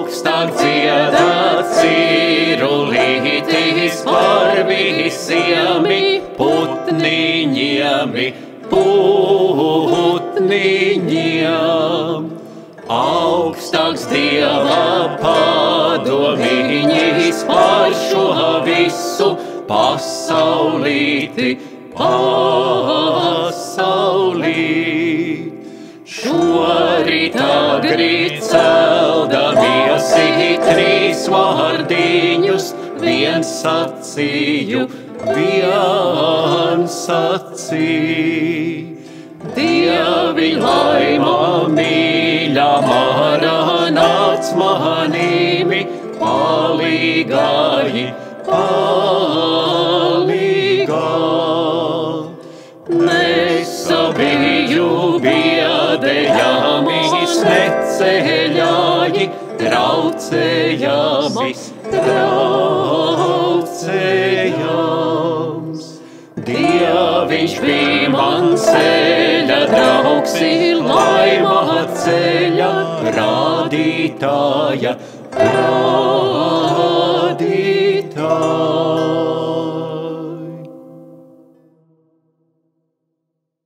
augstāk dziedāt cirulītis par visiem putniņiem. Augstāks Dieva padomiņis par šo visu pasaulīti. Šorīt agri celdamies trīs vārdiņus, viens sacīju. Dievi laimā mīļā nāc manīmi palīgāji. Nesabiju biedējamis neceļāji, traucējams. Dieviņš bija man ceļa draugs, laimā ceļa rādītāja.